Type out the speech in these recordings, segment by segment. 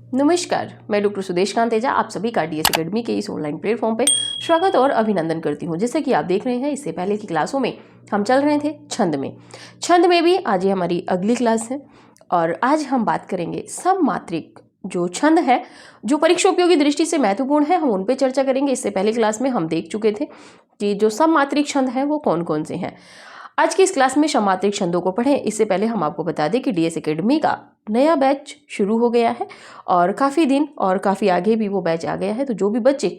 नमस्कार, मैं डॉक्टर सुदेश कांतेजा आप सभी का डीएस एकेडमी के इस ऑनलाइन प्लेटफॉर्म पे स्वागत और अभिनंदन करती हूँ। जैसे कि आप देख रहे हैं, इससे पहले की क्लासों में हम चल रहे थे छंद में भी आज ये हमारी अगली क्लास है और आज हम बात करेंगे सममात्रिक जो छंद है, जो परीक्षा उपयोगी दृष्टि से महत्वपूर्ण है, हम उन पे चर्चा करेंगे। इससे पहले क्लास में हम देख चुके थे कि जो सममात्रिक छंद है वो कौन कौन से हैं। आज की इस क्लास में सममात्रिक छंदों को पढ़ें। इससे पहले हम आपको बता दें कि डीएस एकेडमी का नया बैच शुरू हो गया है और काफ़ी दिन और काफ़ी आगे भी वो बैच आ गया है। तो जो भी बच्चे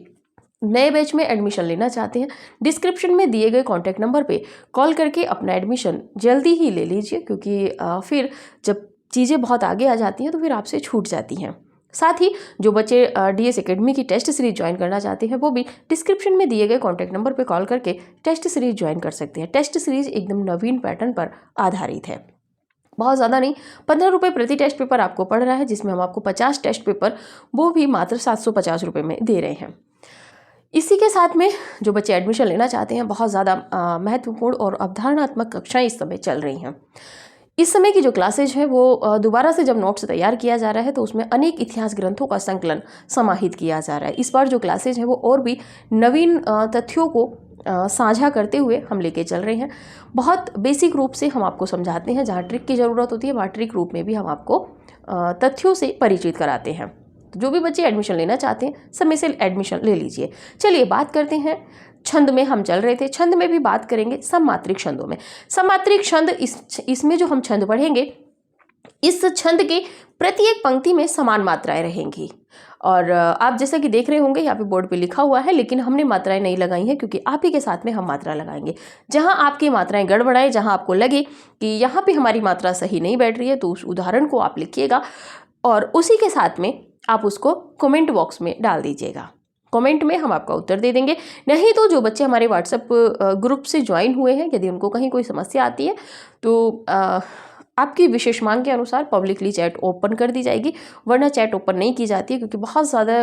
नए बैच में एडमिशन लेना चाहते हैं, डिस्क्रिप्शन में दिए गए कॉन्टैक्ट नंबर पे कॉल करके अपना एडमिशन जल्दी ही ले लीजिए, क्योंकि फिर जब चीज़ें बहुत आगे आ जाती हैं तो फिर आपसे छूट जाती हैं। साथ ही जो बच्चे डीएस एकेडमी की टेस्ट सीरीज ज्वाइन करना चाहते हैं, वो भी डिस्क्रिप्शन में दिए गए कॉन्टैक्ट नंबर पर कॉल करके टेस्ट सीरीज ज्वाइन कर सकते हैं। टेस्ट सीरीज एकदम नवीन पैटर्न पर आधारित है, बहुत ज़्यादा नहीं, 15 रुपये प्रति टेस्ट पेपर आपको पड़ रहा है, जिसमें हम आपको 50 टेस्ट पेपर वो भी मात्र 750 रुपये में दे रहे हैं। इसी के साथ में जो बच्चे एडमिशन लेना चाहते हैं, बहुत ज़्यादा महत्वपूर्ण और अवधारणात्मक कक्षाएं इस समय चल रही हैं। इस समय की जो क्लासेज है वो दोबारा से जब नोट्स तैयार किया जा रहा है तो उसमें अनेक इतिहास ग्रंथों का संकलन समाहित किया जा रहा है। इस बार जो क्लासेज है वो और भी नवीन तथ्यों को साझा करते हुए हम लेके चल रहे हैं। बहुत बेसिक रूप से हम आपको समझाते हैं, जहाँ ट्रिक की ज़रूरत होती है वहाँ ट्रिक रूप में भी हम आपको तथ्यों से परिचित कराते हैं। तो जो भी बच्चे एडमिशन लेना चाहते हैं, समय से एडमिशन ले लीजिए। चलिए बात करते हैं, छंद में हम चल रहे थे, छंद में भी बात करेंगे सममात्रिक छंदों में। सममात्रिक छंद इसमें जो हम छंद पढ़ेंगे, इस छंद के प्रत्येक पंक्ति में समान मात्राएं रहेंगी। और आप जैसा कि देख रहे होंगे यहाँ पे बोर्ड पे लिखा हुआ है, लेकिन हमने मात्राएं नहीं लगाई हैं, क्योंकि आप ही के साथ में हम मात्रा लगाएंगे। जहाँ आपकी मात्राएं गड़बड़ाएं, जहाँ आपको लगे कि यहाँ पे हमारी मात्रा सही नहीं बैठ रही है, तो उस उदाहरण को आप लिखिएगा और उसी के साथ में आप उसको कमेंट बॉक्स में डाल दीजिएगा। कमेंट में हम आपका उत्तर दे देंगे। नहीं तो जो बच्चे हमारे व्हाट्सएप ग्रुप से ज्वाइन हुए हैं, यदि उनको कहीं कोई समस्या आती है तो आपकी विशेष मांग के अनुसार पब्लिकली चैट ओपन कर दी जाएगी, वरना चैट ओपन नहीं की जाती है, क्योंकि बहुत ज़्यादा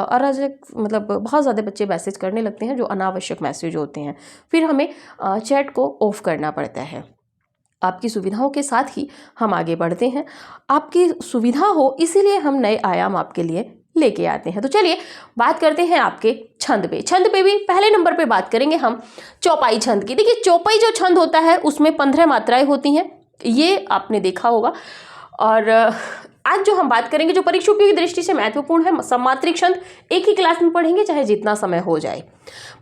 अराजक बहुत ज़्यादा बच्चे मैसेज करने लगते हैं जो अनावश्यक मैसेज होते हैं, फिर हमें चैट को ऑफ करना पड़ता है। आपकी सुविधाओं के साथ ही हम आगे बढ़ते हैं, आपकी सुविधा हो इसीलिए हम नए आयाम आपके लिए लेके आते हैं। तो चलिए बात करते हैं आपके छंद पे। छंद पे भी पहले नंबर पे बात करेंगे हम चौपाई छंद की। देखिए, चौपाई जो छंद होता है उसमें 15 मात्राएं होती हैं, ये आपने देखा होगा। और आज जो हम बात करेंगे, जो परीक्षा उपयोगी दृष्टि से महत्वपूर्ण है, सममात्रिक छंद एक ही क्लास में पढ़ेंगे, चाहे जितना समय हो जाए।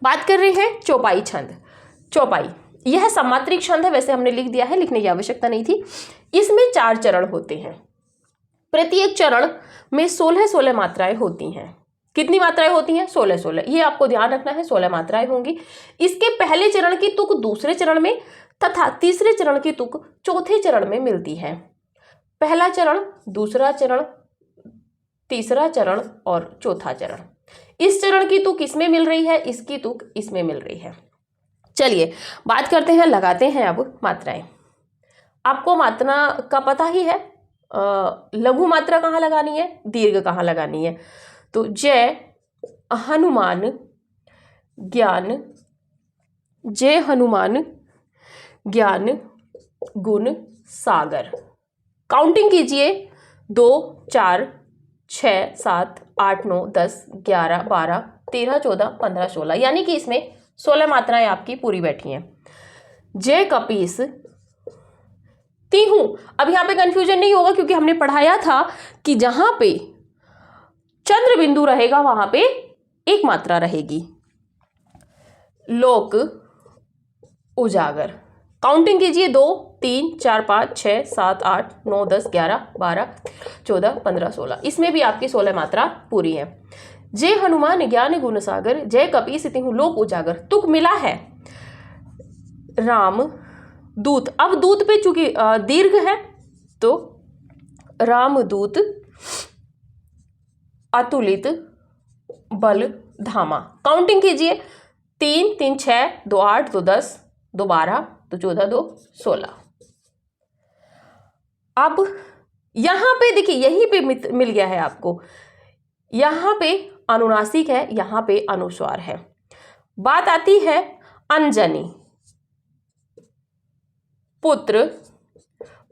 बात कर रहे हैं चौपाई छंद। चौपाई यह सममात्रिक छंद है, वैसे हमने लिख दिया है, लिखने की आवश्यकता नहीं थी। इसमें 4 चरण होते हैं, प्रत्येक चरण में 16-16 मात्राएं होती हैं। कितनी मात्राएं होती हैं? 16-16। ये आपको ध्यान रखना है, 16 मात्राएं होंगी। इसके पहले चरण की तुक दूसरे चरण में तथा तीसरे चरण की तुक चौथे चरण में मिलती है। पहला चरण, दूसरा चरण, तीसरा चरण और चौथा चरण। इस चरण की तुक इसमें मिल रही है, इसकी तुक इसमें मिल रही है। चलिए बात करते हैं, लगाते हैं अब मात्राएं। आपको मात्रा का पता ही है, लघु मात्रा कहाँ लगानी है, दीर्घ कहाँ लगानी है। तो जय हनुमान ज्ञान, जय हनुमान ज्ञान गुण सागर। काउंटिंग कीजिए, 2 4 6 7 8 9 10 11 12 13 14 15 16, यानी कि इसमें 16 मात्राएं आपकी पूरी बैठी हैं। जय कपीस तिहु। अब यहाँ पे कंफ्यूजन नहीं होगा, क्योंकि हमने पढ़ाया था कि जहां पे चंद्र बिंदु रहेगा वहां पे एक मात्रा रहेगी। लोक उजागर। काउंटिंग कीजिए, 2 3 4 5 6 7 8 9 10 11 12 14 15 16, इसमें भी आपकी 16 मात्रा पूरी है। जय हनुमान ज्ञान गुण सागर, जय कपीस तिहु लोक उजागर। तुक मिला है राम दूत। अब दूत पे चूंकि दीर्घ है तो रामदूत अतुलित बल धामा। काउंटिंग कीजिए, 3 3 6 2 8 2 10 2 12 2 14 2 16। अब यहां पे देखिए, यहीं पे मिल गया है आपको, यहां पे अनुनासिक है, यहां पे अनुस्वार है। बात आती है अंजनी पुत्र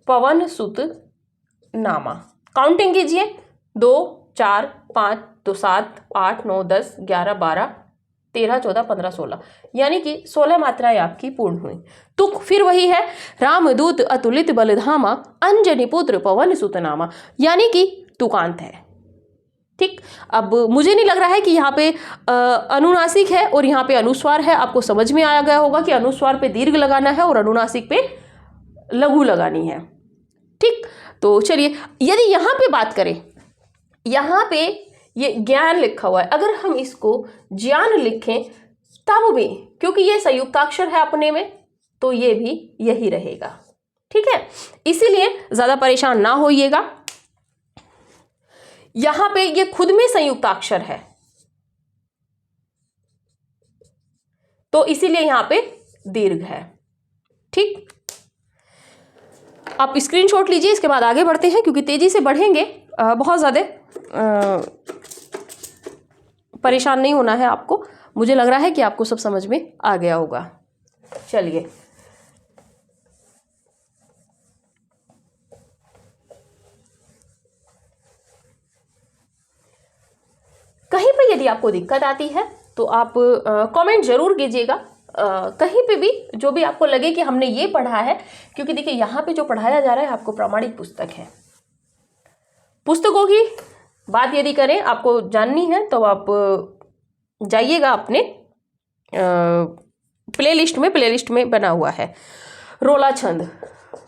पवन सुत नामा। काउंटिंग कीजिए, 2 4 5 तो 7 8 9 10 11 12 13 14 15 16, यानी कि 16 मात्राएं आपकी पूर्ण हुई। तुक फिर वही है, रामदूत अतुलित बलधामा अंजनी पुत्र पवन सुतनामा, यानी कि तुकांत है। ठीक, अब मुझे नहीं लग रहा है कि यहाँ पे अनुनासिक है और यहाँ पे अनुस्वार है। आपको समझ में आया गया होगा कि अनुस्वार पे दीर्घ लगाना है और अनुनासिक पे लघु लगानी है। ठीक, तो चलिए यदि यहाँ पे बात करें, यहाँ पे ये ज्ञान लिखा हुआ है, अगर हम इसको ज्ञान लिखें तब भी, क्योंकि ये संयुक्ताक्षर है अपने में, तो ये भी यही रहेगा। ठीक है, इसीलिए ज्यादा परेशान ना होइएगा। यहां पे ये खुद में संयुक्ताक्षर है, तो इसीलिए यहां पे दीर्घ है। ठीक, आप स्क्रीनशॉट लीजिए, इसके बाद आगे बढ़ते हैं, क्योंकि तेजी से बढ़ेंगे, बहुत ज्यादा परेशान नहीं होना है आपको। मुझे लग रहा है कि आपको सब समझ में आ गया होगा। चलिए, कहीं पे यदि आपको दिक्कत आती है तो आप कमेंट जरूर कीजिएगा, कहीं पे भी जो भी आपको लगे कि हमने ये पढ़ा है, क्योंकि देखिए यहाँ पे जो पढ़ाया जा रहा है आपको प्रामाणिक पुस्तक है। पुस्तकों की बात यदि करें, आपको जाननी है तो आप जाइएगा अपने प्लेलिस्ट में बना हुआ है रोला छंद।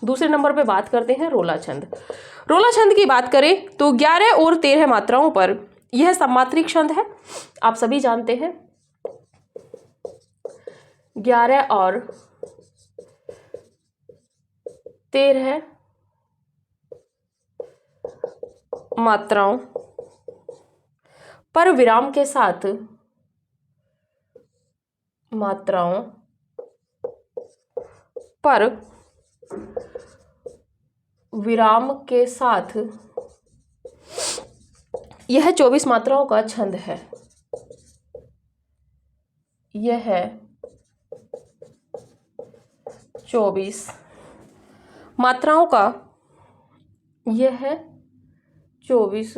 दूसरे नंबर पे बात करते हैं रोला छंद। रोला छंद की बात करें तो 11 और 13 मात्राओं पर यह सम्मात्रिक छंद है, आप सभी जानते हैं। 11 और 13 मात्राओं पर विराम के साथ यह 24 मात्राओं का छंद है। यह 24 मात्राओं का, यह 24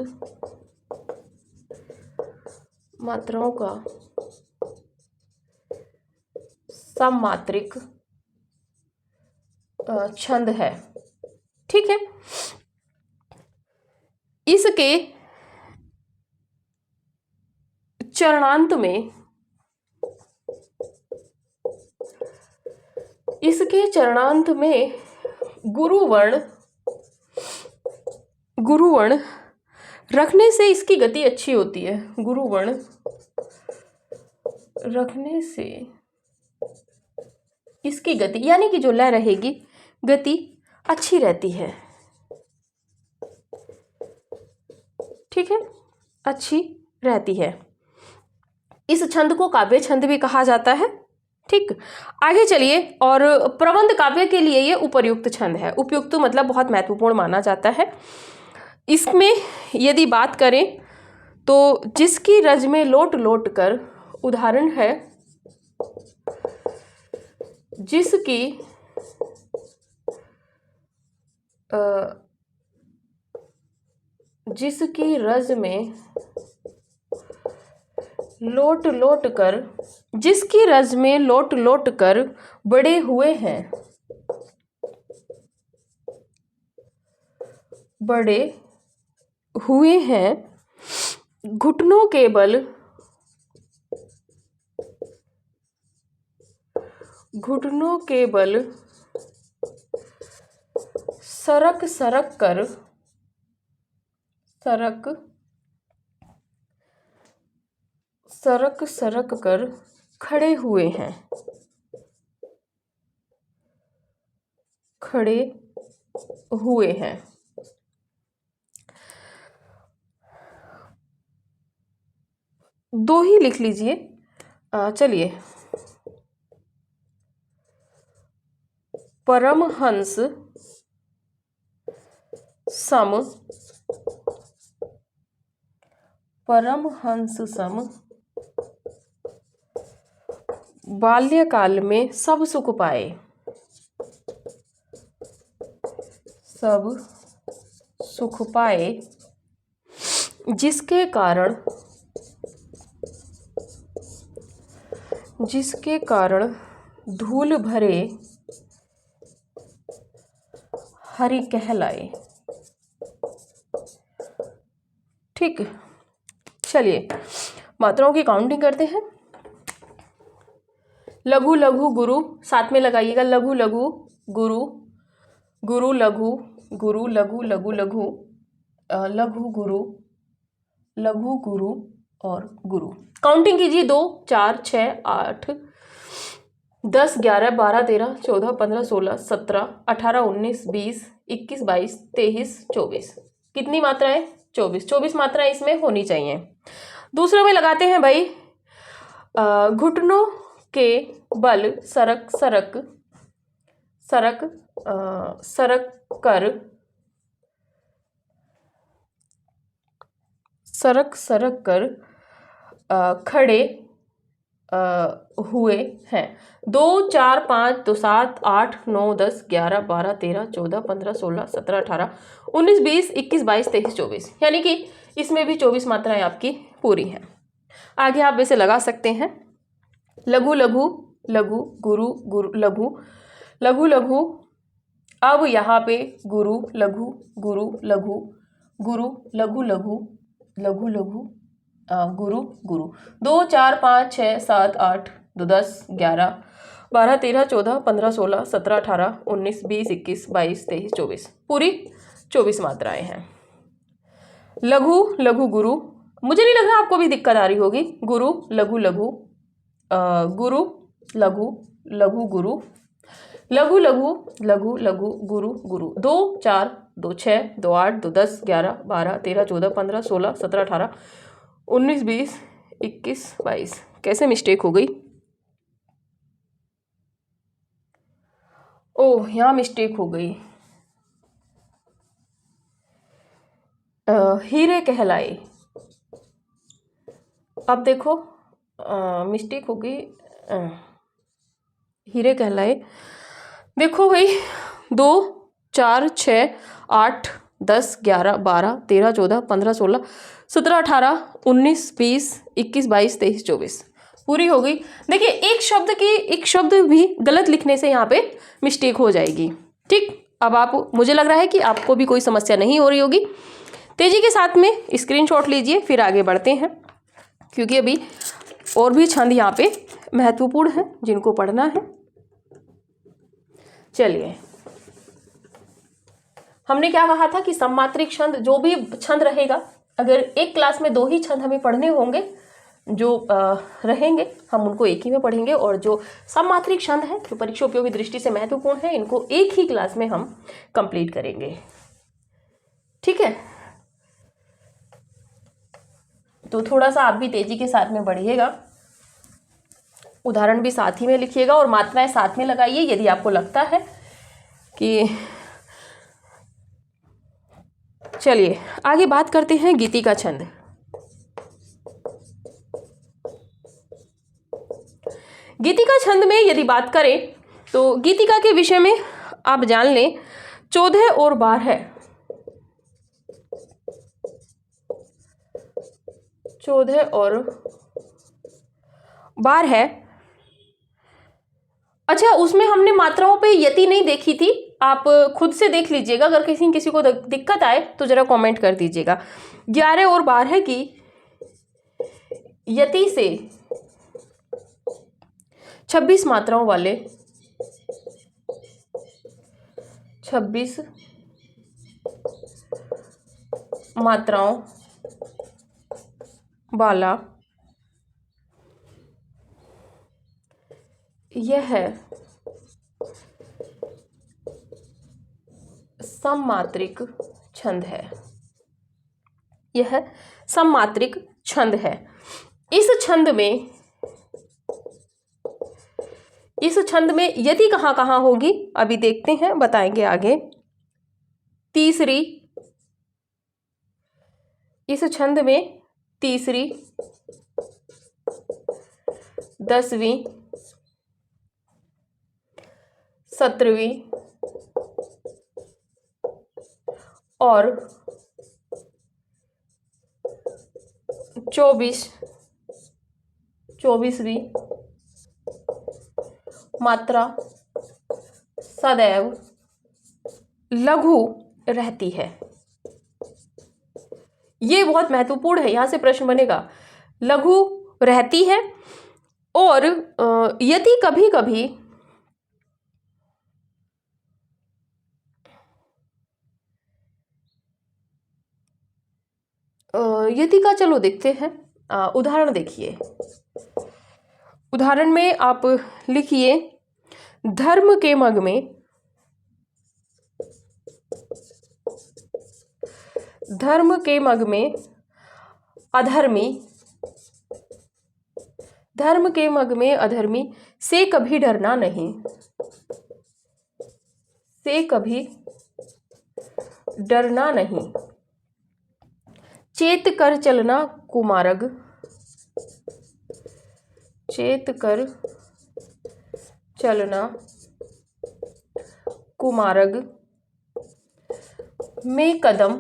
मात्राओं का सम्मात्रिक छंद है। ठीक है, इसके चरणांत में गुरुवर्ण रखने से इसकी गति अच्छी होती है। गुरुवर्ण रखने से इसकी गति, यानी कि जो लय रहेगी, गति अच्छी रहती है। ठीक है, अच्छी रहती है। इस छंद को काव्य छंद भी कहा जाता है। ठीक, आगे चलिए। और प्रबंध काव्य के लिए ये उपयुक्त छंद है। उपयुक्त मतलब बहुत महत्वपूर्ण माना जाता है। इसमें यदि बात करें तो जिसकी रज में लोट लोट कर, उदाहरण है जिसकी रज में लोट लोट कर बड़े हुए हैं, घुटनों के बल सरक सरक कर खड़े हुए हैं। दो ही लिख लीजिए। चलिए, परमहंस सम बाल्यकाल में सब सुख पाए, जिसके कारण धूल भरे हरि कहलाए। ठीक है, चलिए मात्राओं की काउंटिंग करते हैं। लघु लघु गुरु, साथ में लगाइएगा, लघु लघु गुरु, गुरु लघु, गुरु लघु लघु लघु, लघु गुरु, लघु गुरु और गुरु। काउंटिंग कीजिए, 2 4 6 8 10 11 12 13 14 15 16 17 18 19 20 21 22 23 24। कितनी मात्राएं? 24 मात्राएं इसमें होनी चाहिए। दूसरे में लगाते हैं भाई, घुटनों के बल सरक सरक सरक सरक कर, सरक सरक कर खड़े हुए हैं। 2 4 5 2 7 8 9 10 11 12 13 14 15 16 17 18 19 20 21 22 23 24, यानी कि इसमें भी 24 मात्राएं आपकी पूरी हैं। आगे आप वैसे लगा सकते हैं, लघु लघु लघु गुरु गुरु लघु, लघु लघु, अब यहाँ पे गुरु लघु गुरु लघु, गुरु लघु लघु लघु लघु, गुरु गुरु। 2 4 5 6 7 8 2 10 11 12 13 14 15 16 17 18 19 20 21 22 23 24, पूरी 24 मात्राएं हैं। लघु लघु गुरु, मुझे नहीं लग रहा आपको भी दिक्कत आ रही होगी। गुरु लघु लघु, गुरु लघु लघु गुरु, लघु लघु लघु लघु गुरु गुरु। 2 4 2 6 2 8 2 10 11 12 13 14 15 16 17 18 19 20 21 22। कैसे मिस्टेक हो गई? ओह, यहाँ मिस्टेक हो गई। हीरे कहलाए। अब देखो, मिस्टेक हो गई, हीरे कहलाए। देखो भाई, 2 4 6 8 10 11 12 13 14 15 16 17 18 19 20 21 22 23 24, पूरी हो गई। देखिए, एक शब्द भी गलत लिखने से यहाँ पे मिस्टेक हो जाएगी। ठीक, अब आप, मुझे लग रहा है कि आपको भी कोई समस्या नहीं हो रही होगी। तेजी के साथ में स्क्रीनशॉट लीजिए, फिर आगे बढ़ते हैं, क्योंकि अभी और भी छंद यहाँ पे महत्वपूर्ण हैं जिनको पढ़ना है। चलिए, हमने क्या कहा था कि सम्मात्रिक छंद, जो भी छंद रहेगा, अगर एक क्लास में 2 ही छंद हमें पढ़ने होंगे, जो रहेंगे हम उनको एक ही में पढ़ेंगे, और जो सम्मात्रिक छंद है जो परीक्षा उपयोगी दृष्टि से महत्वपूर्ण है, इनको एक ही क्लास में हम कंप्लीट करेंगे। ठीक है, तो थोड़ा सा आप भी तेजी के साथ में बढ़िएगा, उदाहरण भी साथ ही में लिखिएगा और मात्राएं साथ में लगाइए यदि आपको लगता है कि। चलिए आगे बात करते हैं गीतिका छंद। गीतिका छंद में यदि बात करें तो गीतिका के विषय में आप जान लें, 14 और 12, 14 और 12। अच्छा, उसमें हमने मात्राओं पे यति नहीं देखी थी, आप खुद से देख लीजिएगा। अगर किसी को दिक्कत आए तो जरा कमेंट कर दीजिएगा। 11 और 12 की यति से 26 मात्राओं वाले, 26 मात्राओं वाला यह है सम्मात्रिक छंद है। यह सम्मात्रिक छंद है। इस छंद में यदि कहाँ कहाँ होगी अभी देखते हैं, बताएंगे आगे। तीसरी, इस छंद में तीसरी, 10वीं, 17वीं और 24, 24वीं मात्रा सदैव लघु रहती है। ये बहुत महत्वपूर्ण है, यहां से प्रश्न बनेगा। लघु रहती है और यदि कभी कभी यदि का चलो देखते हैं, उदाहरण देखिए। उदाहरण में आप लिखिए धर्म के मग में, धर्म के मग में अधर्मी, धर्म के मग में अधर्मी से कभी डरना नहीं, से कभी डरना नहीं। चेत कर चलना कुमार्ग, चेत कर चलना कुमार्ग में कदम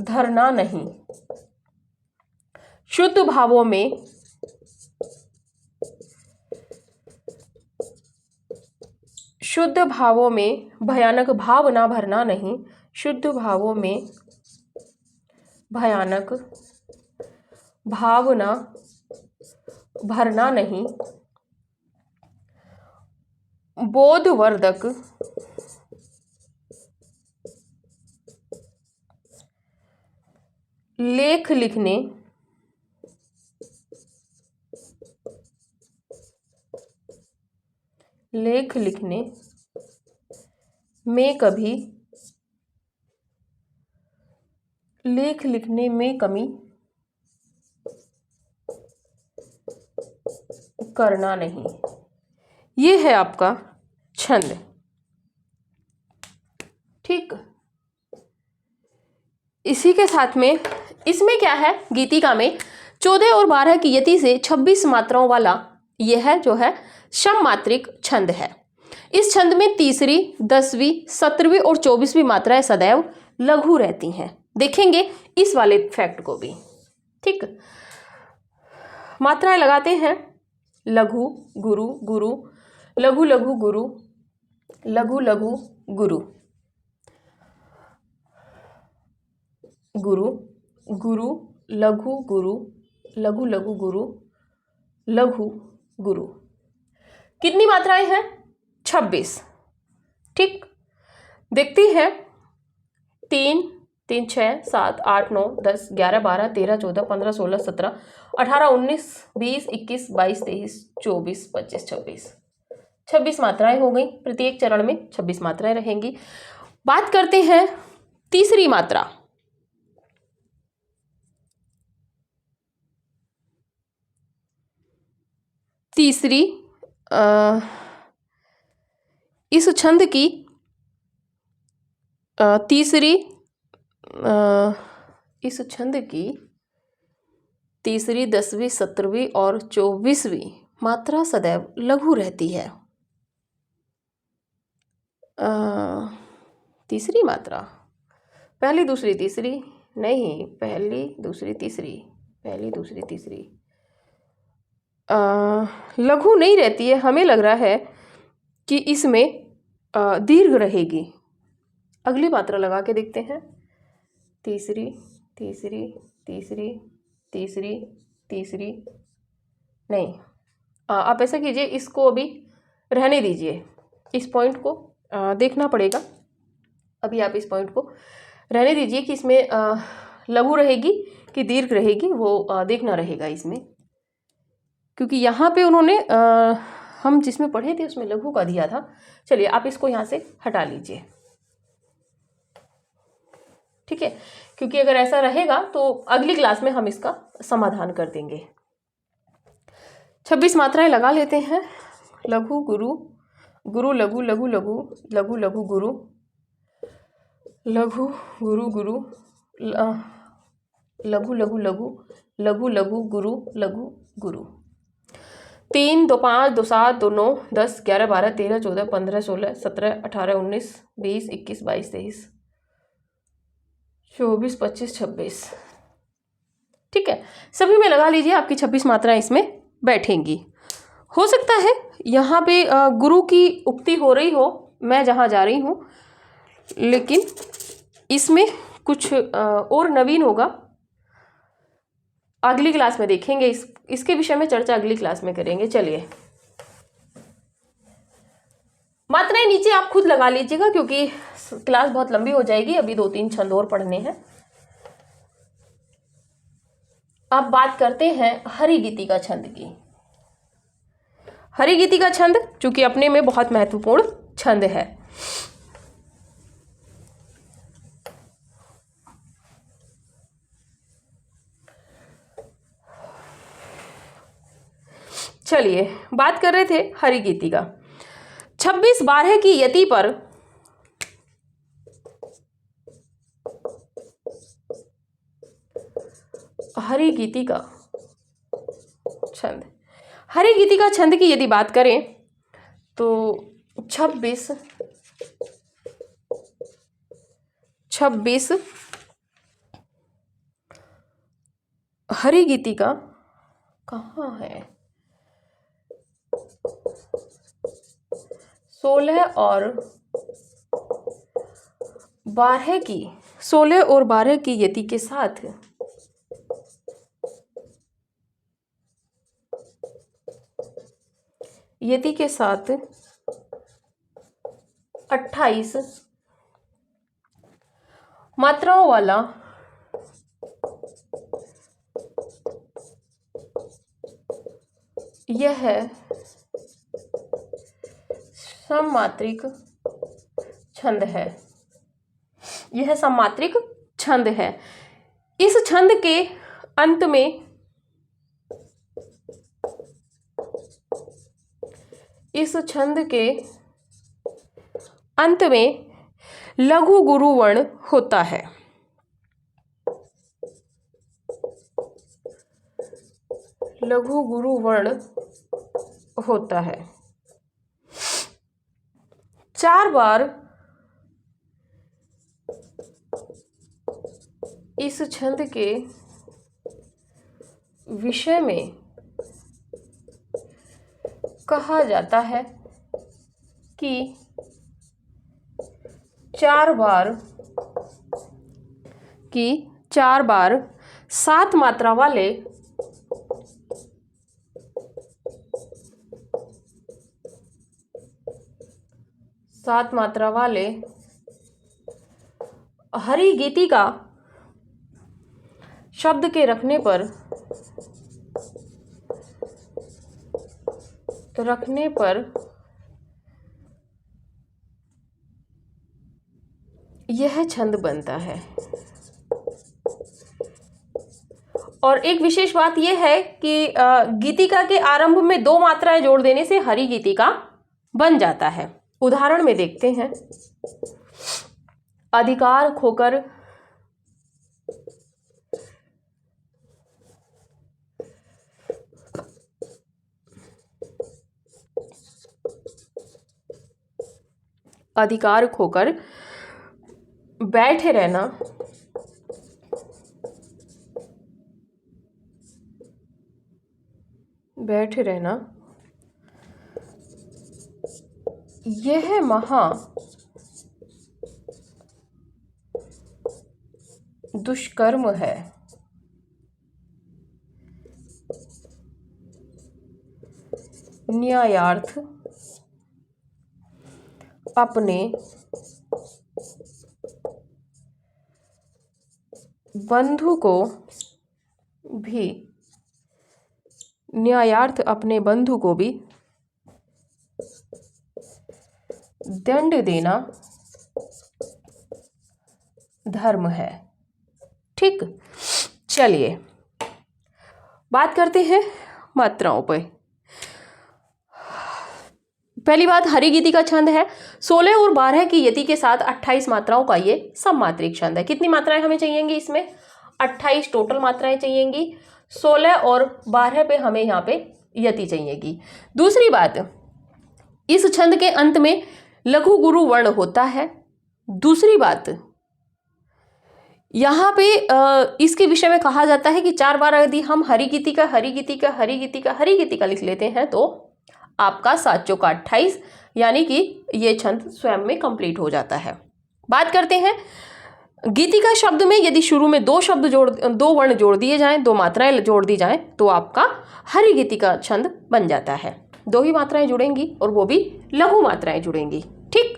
धरना नहीं। शुद्ध भावों में, शुद्ध भावों में भयानक भाव ना भरना नहीं, शुद्ध भावों में भयानक भावना भरना नहीं। बोधवर्धक लेख लिखने, लेख लिखने में कभी, लेख लिखने में कमी करना नहीं। ये है आपका छंद। ठीक, इसी के साथ में इसमें क्या है, गीतिका में 14 और 12 की यति से 26 मात्राओं वाला यह है जो है सममात्रिक छंद है। इस छंद में तीसरी, 10वीं, 17वीं और 24वीं मात्राएं सदैव लघु रहती हैं। देखेंगे इस वाले फैक्ट को भी। ठीक, मात्राएं लगाते हैं। लघु गुरु गुरु, लघु लघु गुरु, लघु लघु गुरु, गुरु गुरु, लघु गुरु, लघु लघु गुरु, लघु गुरु। कितनी मात्राएं हैं? 26। ठीक, देखती हैं। 3, 3, 6, 7, 8, 9, 10, 11, 12, 13, 14, 15, 16, 17, 18, 19, 20, 21, 22, 23, 24, 25, 26। 26 मात्राएं हो गई। प्रत्येक चरण में 26 मात्राएं रहेंगी। बात करते हैं तीसरी मात्रा। तीसरी, इस छंद की तीसरी, इस छंद की तीसरी, 10वीं, 17वीं और 24वीं मात्रा सदैव लघु रहती है। तीसरी मात्रा, पहली, दूसरी, तीसरी नहीं, पहली, दूसरी, तीसरी, पहली, दूसरी, तीसरी लघु नहीं रहती है। हमें लग रहा है कि इसमें दीर्घ रहेगी। अगली मात्रा लगा के देखते हैं। तीसरी, तीसरी, तीसरी, तीसरी, तीसरी नहीं। आप ऐसा कीजिए, इसको अभी रहने दीजिए। इस पॉइंट को देखना पड़ेगा। अभी आप इस पॉइंट को रहने दीजिए कि इसमें लघु रहेगी कि दीर्घ रहेगी, वो देखना रहेगा इसमें, क्योंकि यहाँ पे उन्होंने हम जिसमें पढ़े थे उसमें लघु का दिया था। चलिए आप इसको यहाँ से हटा लीजिए। ठीक है, क्योंकि अगर ऐसा रहेगा तो अगली क्लास में हम इसका समाधान कर देंगे। 26 मात्राएं लगा लेते हैं। लघु गुरु, गुरु लघु, लघु लघु, लघु लघु गुरु, लघु गुरु गुरु, लघु लघु लघु, लघु लघु गुरु, लघु गुरु। 3, 2, 5, 2, 7, 2, 9, 10, 11, 12, 13, 14, 15, 16, 17, 18, 19, 20, 21, 22, 23, 24, 25, 26। ठीक है, सभी में लगा लीजिए, आपकी 26 मात्राएं इसमें बैठेंगी। हो सकता है यहाँ पे गुरु की उक्ति हो रही हो, मैं जहाँ जा रही हूँ, लेकिन इसमें कुछ और नवीन होगा, अगली क्लास में देखेंगे। इसके विषय में चर्चा अगली क्लास में करेंगे। चलिए, मात्राएं नीचे आप खुद लगा लीजिएगा, क्योंकि क्लास बहुत लंबी हो जाएगी, अभी 2-3 छंद और पढ़ने हैं। अब बात करते हैं हरिगीतिका छंद की। हरिगीतिका छंद चूंकि अपने में बहुत महत्वपूर्ण छंद है। चलिए, बात कर रहे थे हरिगीतिका। 26/12 की यति पर हरिगीतिका छंद, हरिगीतिका छंद की यदि बात करें तो 26 हरिगीतिका कहाँ है? 16 और 12 की यति के साथ यति के साथ 28 मात्राओं वाला यह सममात्रिक छंद है। यह सममात्रिक छंद है। इस छंद के अंत में लघु गुरु वर्ण होता है। लघु गुरु वर्ण होता है। 4 बार इस छंद के विषय में कहा जाता है कि 4 बार 7 मात्रा वाले हरिगीतिका शब्द के रखने पर यह छंद बनता है। और एक विशेष बात यह है कि गीतिका के आरंभ में 2 मात्राएं जोड़ देने से हरिगीतिका बन जाता है। उदाहरण में देखते हैं, अधिकार खोकर बैठे रहना, यह महा दुष्कर्म है। न्यायार्थ अपने बंधु को भी दंड देना धर्म है। ठीक, चलिए बात करते हैं मात्राओं पर। पहली बात, हरिगीतिका छंद है। 16 और 12 की यति के साथ 28 मात्राओं का ये सममात्रिक छंद है। कितनी मात्राएं हमें चाहिएंगी इसमें? 28 टोटल मात्राएं चाहिएंगी। 16 और 12 पे हमें यहाँ पे यति चाहिएगी। दूसरी बात, इस छंद के अंत में लघु गुरु वर्ण होता है। दूसरी बात, यहाँ पे इसके विषय में कहा जाता है कि 4 बार यदि हम हरि गीतिका हरि गीतिका हरि गीतिका हरि गीतिका लिख लेते हैं तो आपका 7 चौका 28 यानी कि ये छंद स्वयं में कंप्लीट हो जाता है। बात करते हैं गीतिका शब्द में यदि शुरू में 2 वर्ण जोड़ दिए जाएं, 2 मात्राएं जोड़ दी जाएं तो आपका हरि गीतिका छंद बन जाता है। 2 ही मात्राएं जुड़ेंगी और वो भी लघु मात्राएं जुड़ेंगी। ठीक,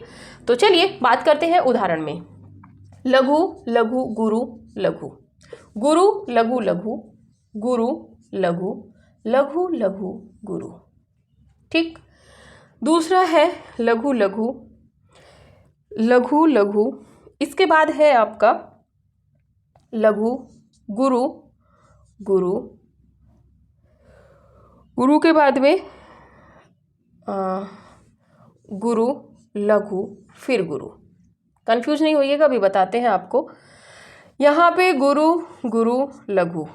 तो चलिए बात करते हैं उदाहरण में। लघु लघु गुरु लघु, गुरु लघु लघु, गुरु लघु, लघु लघु गुरु। ठीक, दूसरा है लघु लघु, लघु लघु, इसके बाद है आपका लघु गुरु गुरु, गुरु के बाद में गुरु लघु फिर गुरु। कंफ्यूज नहीं होइएगा, अभी बताते हैं आपको। यहाँ पे गुरु गुरु लघु,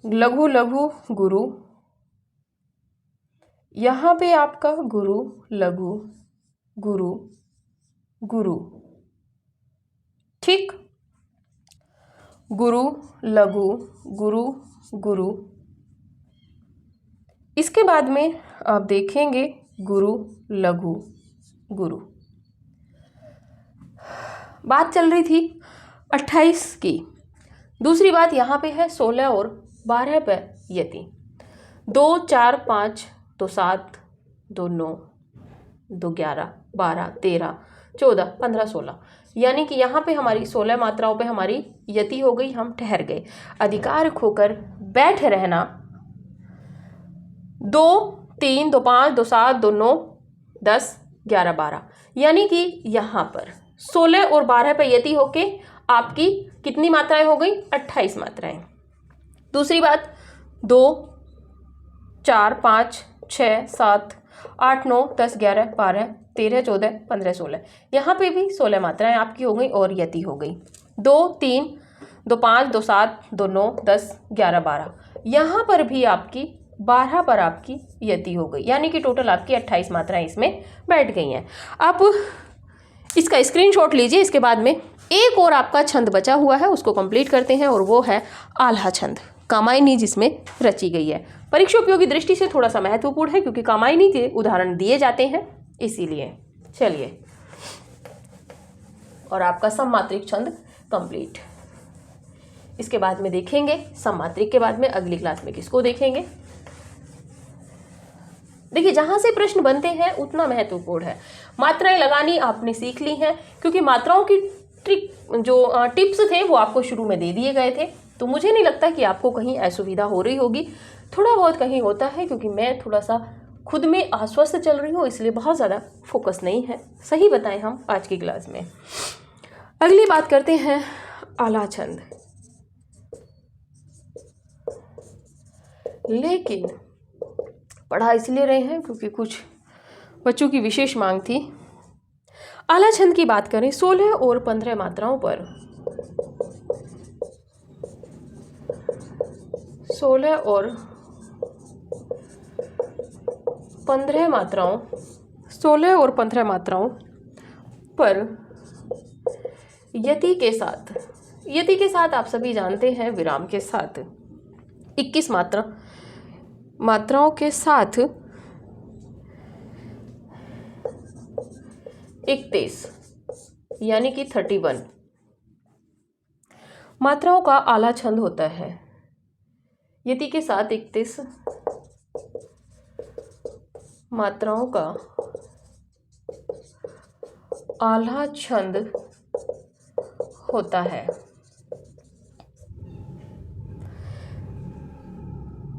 लघु लघु गुरु, यहाँ पे आपका गुरु लघु गुरु गुरु। ठीक, गुरु लघु गुरु गुरु, इसके बाद में आप देखेंगे गुरु लघु गुरु। बात चल रही थी 28 की। दूसरी बात यहाँ पे है 16 और 12 पे यति। 2 4 5 2 7 2 9 2 11 12 13 14 15 16, यानी कि यहाँ पे हमारी 16 मात्राओं पे हमारी यति हो गई, हम ठहर गए। अधिकार खोकर बैठ रहना 2 3 2 5 2 7 2 9 10 11 12, यानी कि यहाँ पर 16 और 12 पे यति होके आपकी कितनी मात्राएं हो गई? 28 मात्राएं। दूसरी बात 2 4 5 6 7 8 9 10 11 12 13 14 15 16, यहाँ पे भी 16 मात्राएं आपकी हो गई और यति हो गई। 2 3 2 5 2 7 2 9 10 11 12, यहाँ पर भी आपकी 12 पर आपकी यति हो गई, यानी कि टोटल आपकी 28 मात्राएं इसमें बैठ गई हैं। आप इसका स्क्रीनशॉट लीजिए। इसके बाद में एक और आपका छंद बचा हुआ है, उसको कंप्लीट करते हैं, और वो है आल्हा छंद, कामायनी जिसमें रची गई है। परीक्षा उपयोगी दृष्टि से थोड़ा सा महत्वपूर्ण है क्योंकि कामायनी के उदाहरण दिए जाते हैं, इसीलिए। चलिए, और आपका सममात्रिक छंद कंप्लीट। इसके बाद में देखेंगे सममात्रिक के बाद में अगली क्लास में किसको देखेंगे। देखिए, जहां से प्रश्न बनते हैं उतना महत्वपूर्ण है। मात्राएं लगानी आपने सीख ली हैं, क्योंकि मात्राओं की टिप्स थे वो आपको शुरू में दे दिए गए थे, तो मुझे नहीं लगता कि आपको कहीं असुविधा हो रही होगी। थोड़ा बहुत कहीं होता है क्योंकि मैं थोड़ा सा खुद में अस्वस्थ चल रही हूँ, इसलिए बहुत ज़्यादा फोकस नहीं है। सही बताएं हम आज की क्लास में। अगली बात करते हैं आला छंद। लेकिन पढ़ा इसलिए रहे हैं क्योंकि कुछ बच्चों की विशेष मांग थी। आला छंद की बात करें 16 और 15 मात्राओं पर, 16 और 15 मात्राओं, 16 और 15 मात्राओं पर यति के साथ आप सभी जानते हैं विराम के साथ 21 मात्राओं के साथ 31 यानी कि 31 मात्राओं का आला छंद होता है। यति के साथ 31 मात्राओं का आला छंद होता है।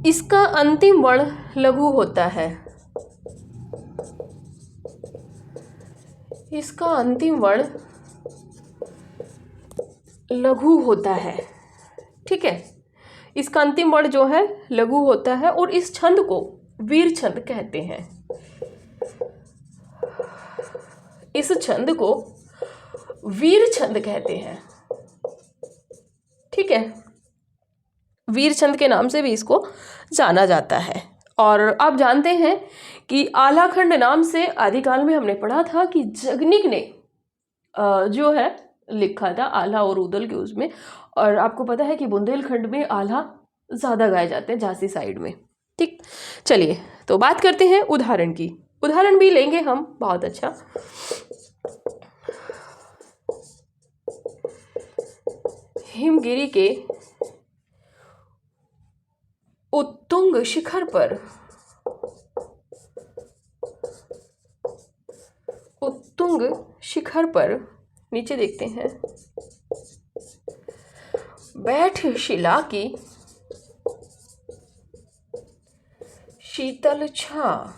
इसका अंतिम वर्ण लघु होता है। इसका अंतिम वर्ण लघु होता है। ठीक है, इसका अंतिम वर्ण जो है लघु होता है, और इस छंद को वीर छंद कहते हैं। इस छंद को वीर छंद कहते हैं। ठीक है, वीर छंद के नाम से भी इसको जाना जाता है। और आप जानते हैं कि आलाखंड नाम से आदिकाल में हमने पढ़ा था कि जगनिक ने जो है लिखा था, आल्हा और उदल के उसमें। और आपको पता है कि बुंदेलखंड में आल्हा ज़्यादा गाए जाते हैं, झांसी साइड में। ठीक, चलिए तो बात करते हैं उदाहरण की। उदाहरण भी लेंगे हम, बहुत अच्छा। हिमगिरी के उत्तुंग शिखर पर, उत्तुंग शिखर पर, नीचे देखते हैं, बैठ शिला की शीतल छा,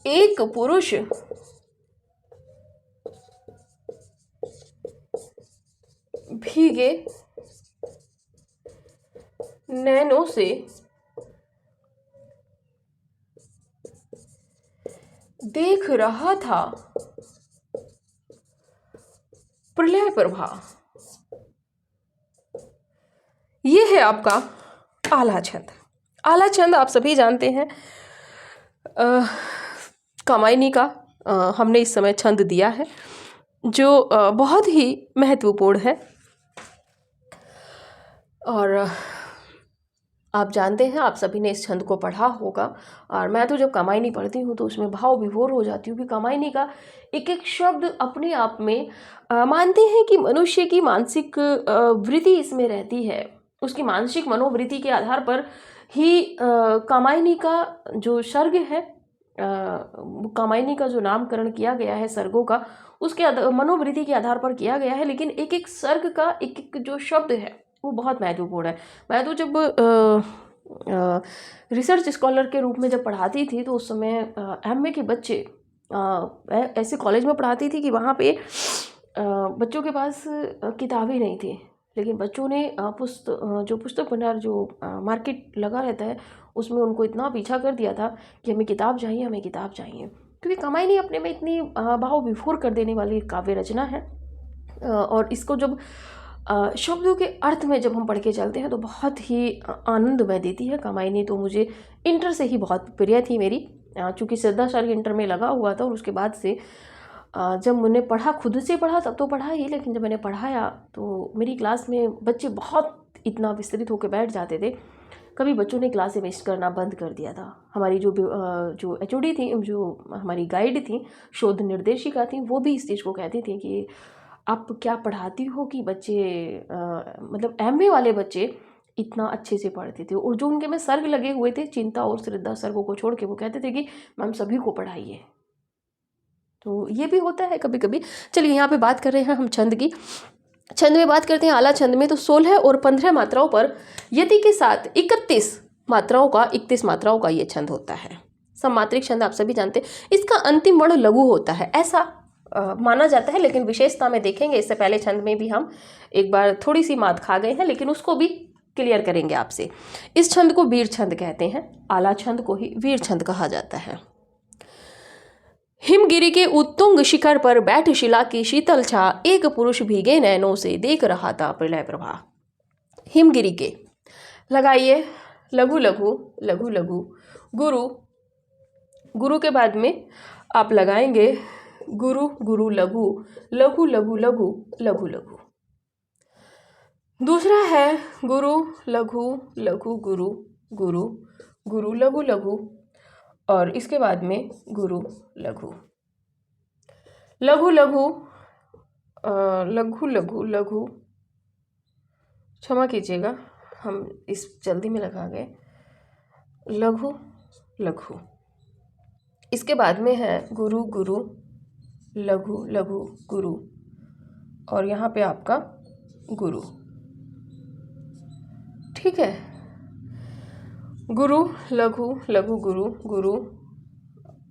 एक पुरुष भीगे नैनों से देख रहा था प्रलय प्रभा। ये है आपका आला छंद। आला छंद आप सभी जानते हैं, कामायनी का हमने इस समय छंद दिया है, जो बहुत ही महत्वपूर्ण है। और आप जानते हैं, आप सभी ने इस छंद को पढ़ा होगा। और मैं तो जब कामायनी पढ़ती हूँ तो उसमें भाव विभोर हो जाती हूँ कि कामायनी का एक एक शब्द अपने आप में मानते हैं कि मनुष्य की मानसिक वृत्ति इसमें रहती है। उसकी मानसिक मनोवृत्ति के आधार पर ही कामायनी का जो सर्ग है, कामायनी का जो नामकरण किया गया है सर्गों का, उसके मनोवृत्ति के आधार पर किया गया है। लेकिन एक एक सर्ग का एक एक जो शब्द है वो बहुत महत्वपूर्ण है। मैं तो जब रिसर्च स्कॉलर के रूप में जब पढ़ाती थी तो उस समय एमए के बच्चे ऐसे कॉलेज में पढ़ाती थी कि वहाँ पे बच्चों के पास किताबें नहीं थी, लेकिन बच्चों ने जो पुस्तक भंडार जो मार्केट लगा रहता है उसमें उनको इतना पीछा कर दिया था कि हमें किताब चाहिए, हमें किताब चाहिए। क्योंकि कामायनी अपने में इतनी भाव विभोर कर देने वाली काव्य रचना है। और इसको जब शब्दों के अर्थ में जब हम पढ़ के चलते हैं तो बहुत ही आनंदमय देती है कामायनी। तो मुझे इंटर से ही बहुत प्रिय थी मेरी, चूँकि श्रद्धा सर्ग इंटर में लगा हुआ था। और उसके बाद से जब मैंने पढ़ा, खुद से पढ़ा तब तो पढ़ा ही, लेकिन जब मैंने पढ़ाया तो मेरी क्लास में बच्चे बहुत इतना विस्तृत होकर बैठ जाते थे, कभी बच्चों ने क्लासें मिस करना बंद कर दिया था। हमारी जो एचओडी थी, जो हमारी गाइड थी, शोध निर्देशिका थी, वो भी इस चीज़ को कहती थी कि आप क्या पढ़ाती हो कि बच्चे मतलब एमए वाले बच्चे इतना अच्छे से पढ़ते थे। और जो उनके में सर्ग लगे हुए थे, चिंता और श्रद्धा सर्गों को छोड़ के, वो कहते थे कि मैम सभी को पढ़ाइए। तो ये भी होता है कभी कभी। चलिए यहाँ पे बात कर रहे हैं हम छंद की। छंद में बात करते हैं आला छंद में, तो 16 और 15 मात्राओं पर यति के साथ 31 मात्राओं का ये छंद होता है। सममात्रिक छंद आप सभी जानते हैं। इसका अंतिम वर्ण लघु होता है, ऐसा माना जाता है, लेकिन विशेषता में देखेंगे। इससे पहले छंद में भी हम एक बार थोड़ी सी मात खा गए हैं, लेकिन उसको भी क्लियर करेंगे आपसे। इस छंद को वीर छंद कहते हैं, आला छंद को ही वीर छंद कहा जाता है। हिमगिरी के उत्तुंग शिखर पर बैठ शिला की शीतल छा, एक पुरुष भीगे नैनों से देख रहा था प्रलय प्रभा। हिमगिरी के लगाइए लघु लघु लघु लघु, गुरु, गुरु के बाद में आप लगाएंगे गुरु गुरु लघु लघु लघु लघु लघु लघु। दूसरा है गुरु लघु लघु गुरु गुरु गुरु लघु लघु, और इसके बाद में गुरु लघु लघु लघु लघु लघु लघु, क्षमा कीजिएगा हम इस जल्दी में लगा गए, लघु लघु। इसके बाद में है गुरु गुरु लघु लघु गुरु, और यहाँ पे आपका गुरु। ठीक है, गुरु लघु लघु गुरु गुरु,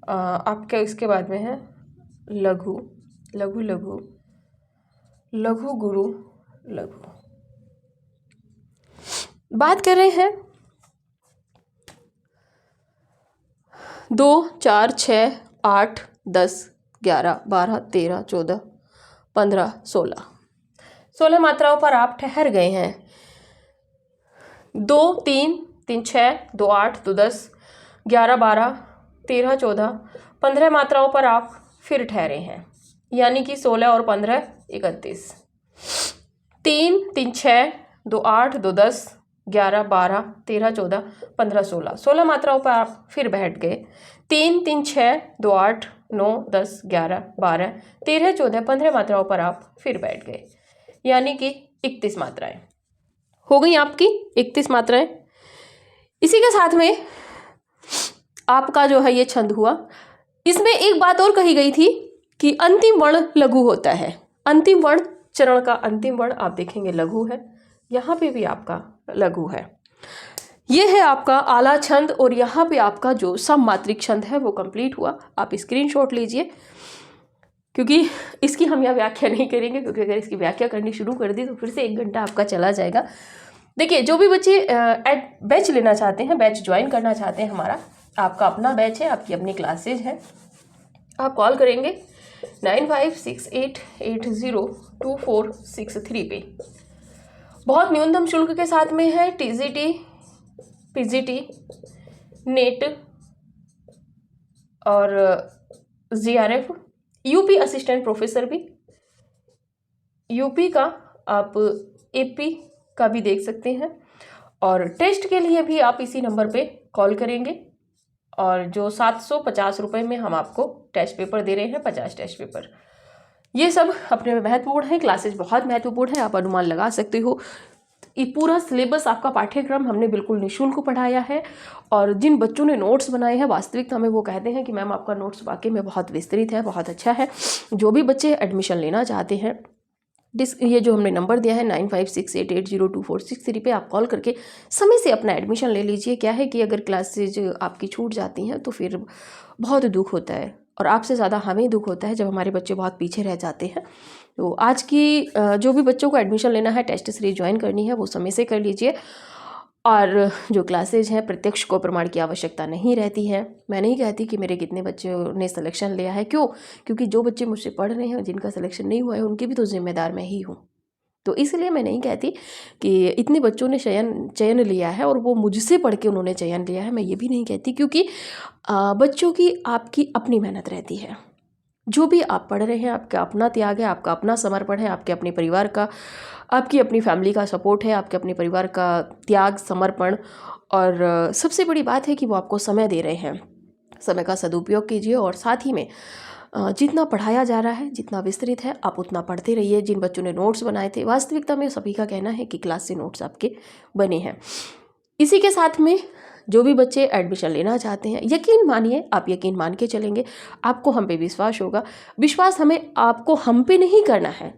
आपका इसके बाद में है लघु लघु लघु लघु गुरु लघु। बात कर रहे हैं 2 4 6 8 10 11 12 13 14 15 16 मात्राओं पर आप ठहर गए हैं। 2 3 3 6 2 8 2 10 11 12 13 14 15 मात्राओं पर आप फिर ठहरे हैं, यानी कि 16 और 15 31, 3 3 6 2 8 2 10 11 12 13 14 15 16, 16 मात्राओं पर आप फिर बैठ गए। 3 3 6 2 8 9 10 11 12 13 14 15 मात्राओं पर आप फिर बैठ गए, यानी कि 31 मात्राएं हो गई आपकी, 31 मात्राएं। इसी के साथ में आपका जो है ये छंद हुआ। इसमें एक बात और कही गई थी कि अंतिम वर्ण लघु होता है। अंतिम वर्ण, चरण का अंतिम वर्ण आप देखेंगे लघु है, यहाँ पे भी आपका लघु है। ये है आपका आला छंद और यहाँ पे आपका जो सममात्रिक छंद है वो कंप्लीट हुआ। आप स्क्रीनशॉट लीजिए, क्योंकि इसकी हम यहाँ व्याख्या नहीं करेंगे, क्योंकि अगर इसकी व्याख्या करनी शुरू कर दी तो फिर से 1 घंटा आपका चला जाएगा। देखिए, जो भी बच्चे बैच लेना चाहते हैं, बैच ज्वाइन करना चाहते हैं, हमारा आपका अपना बैच है, आपकी अपनी क्लासेज है, आप कॉल करेंगे 9568802463 पे। बहुत न्यूनतम शुल्क के साथ में है। टीजीटी, पीजीटी, नेट और जीआरएफ, यूपी असिस्टेंट प्रोफेसर भी, यूपी का आप एपी का भी देख सकते हैं, और टेस्ट के लिए भी आप इसी नंबर पे कॉल करेंगे। और जो 750 रुपये में हम आपको टेस्ट पेपर दे रहे हैं, 50 टेस्ट पेपर, ये सब अपने में महत्वपूर्ण है। क्लासेस बहुत महत्वपूर्ण है, आप अनुमान लगा सकते हो। ये पूरा सिलेबस, आपका पाठ्यक्रम हमने बिल्कुल निःशुल्क पढ़ाया है। और जिन बच्चों ने नोट्स बनाए हैं, वास्तविकता में वो कहते हैं कि मैम आपका नोट्स वाकई में बहुत विस्तृत है, बहुत अच्छा है। जो भी बच्चे एडमिशन लेना चाहते हैं, ये जो हमने नंबर दिया है 9568802463 पे आप कॉल करके समय से अपना एडमिशन ले लीजिए। क्या है कि अगर क्लासेज आपकी छूट जाती हैं तो फिर बहुत दुख होता है, और आपसे ज़्यादा हमें दुख होता है जब हमारे बच्चे बहुत पीछे रह जाते हैं। तो आज की जो भी बच्चों को एडमिशन लेना है, टेस्ट सीरीज ज्वाइन करनी है, वो समय से कर लीजिए। और जो क्लासेज हैं, प्रत्यक्ष को प्रमाण की आवश्यकता नहीं रहती है। मैं नहीं कहती कि मेरे कितने बच्चों ने सिलेक्शन लिया है, क्यों? क्योंकि जो बच्चे मुझसे पढ़ रहे हैं, जिनका सिलेक्शन नहीं हुआ है, उनकी भी तो जिम्मेदार मैं ही हूँ। तो इसलिए मैं नहीं कहती कि इतने बच्चों ने चयन लिया है और वो मुझसे पढ़ के उन्होंने चयन लिया है, मैं ये भी नहीं कहती, क्योंकि बच्चों की आपकी अपनी मेहनत रहती है। जो भी आप पढ़ रहे हैं, आपका अपना त्याग है, आपका अपना समर्पण है, आपके अपने परिवार का, आपकी अपनी फैमिली का सपोर्ट है, आपके अपने परिवार का त्याग, समर्पण, और सबसे बड़ी बात है कि वो आपको समय दे रहे हैं। समय का सदुपयोग कीजिए, और साथ ही में जितना पढ़ाया जा रहा है, जितना विस्तृत है, आप उतना पढ़ते रहिए। जिन बच्चों ने नोट्स बनाए थे, वास्तविकता में सभी का कहना है कि क्लास से नोट्स आपके बने हैं। इसी के साथ में जो भी बच्चे एडमिशन लेना चाहते हैं, यकीन मानिए, आप यकीन मान के चलेंगे, आपको हम पे विश्वास होगा। विश्वास हमें आपको हम पे नहीं करना है,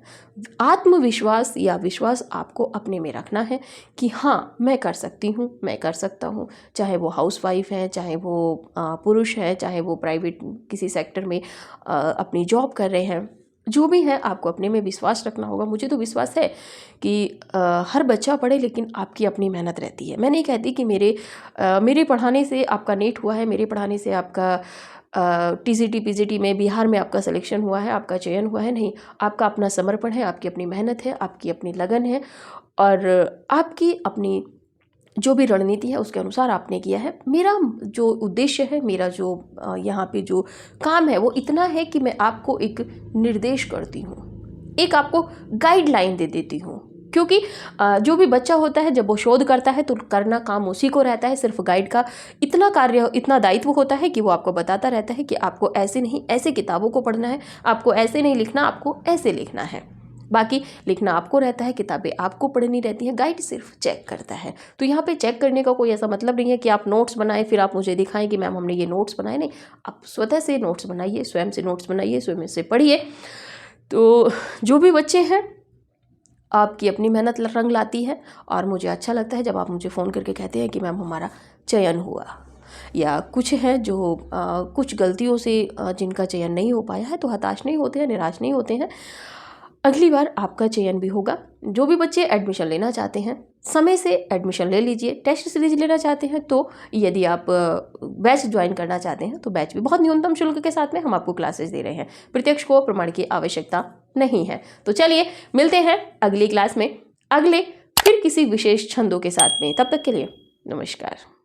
आत्मविश्वास या विश्वास आपको अपने में रखना है कि हाँ, मैं कर सकती हूँ, मैं कर सकता हूँ। चाहे वो हाउसवाइफ है, चाहे वो पुरुष है, चाहे वो प्राइवेट किसी सेक्टर में अपनी जॉब कर रहे हैं, जो भी है, आपको अपने में विश्वास रखना होगा। मुझे तो विश्वास है कि हर बच्चा पढ़े, लेकिन आपकी अपनी मेहनत रहती है। मैं नहीं कहती कि मेरे पढ़ाने से आपका नेट हुआ है, मेरे पढ़ाने से आपका टीजीटी पीजीटी में बिहार में आपका सिलेक्शन हुआ है, आपका चयन हुआ है। नहीं, आपका अपना समर्पण है, आपकी अपनी मेहनत है, आपकी अपनी लगन है, और आपकी अपनी जो भी रणनीति है उसके अनुसार आपने किया है। मेरा जो उद्देश्य है, मेरा जो यहाँ पे जो काम है, वो इतना है कि मैं आपको एक निर्देश करती हूँ, एक आपको गाइडलाइन दे देती हूँ। क्योंकि जो भी बच्चा होता है, जब वो शोध करता है तो करना काम उसी को रहता है। सिर्फ गाइड का इतना कार्य, इतना दायित्व होता है कि वो आपको बताता रहता है कि आपको ऐसे नहीं, ऐसे किताबों को पढ़ना है, आपको ऐसे नहीं लिखना, आपको ऐसे लिखना है। बाकी लिखना आपको रहता है, किताबें आपको पढ़नी रहती हैं, गाइड सिर्फ चेक करता है। तो यहाँ पे चेक करने का कोई ऐसा मतलब नहीं है कि आप नोट्स बनाएं फिर आप मुझे दिखाएं कि मैम हमने ये नोट्स बनाए। नहीं, आप स्वतः से नोट्स बनाइए, स्वयं से नोट्स बनाइए, स्वयं से पढ़िए। तो जो भी बच्चे हैं, आपकी अपनी मेहनत रंग लाती है, और मुझे अच्छा लगता है जब आप मुझे फ़ोन करके कहते हैं कि मैम हमारा चयन हुआ। या कुछ हैं जो कुछ गलतियों से जिनका चयन नहीं हो पाया है, तो हताश नहीं होते हैं, निराश नहीं होते हैं। अगली बार आपका चयन भी होगा। जो भी बच्चे एडमिशन लेना चाहते हैं, समय से एडमिशन ले लीजिए। टेस्ट सीरीज लेना चाहते हैं, तो यदि आप बैच ज्वाइन करना चाहते हैं तो बैच भी बहुत न्यूनतम शुल्क के साथ में हम आपको क्लासेस दे रहे हैं। प्रत्यक्ष को प्रमाण की आवश्यकता नहीं है। तो चलिए मिलते हैं अगली क्लास में, अगले फिर किसी विशेष छंदों के साथ में। तब तक के लिए नमस्कार।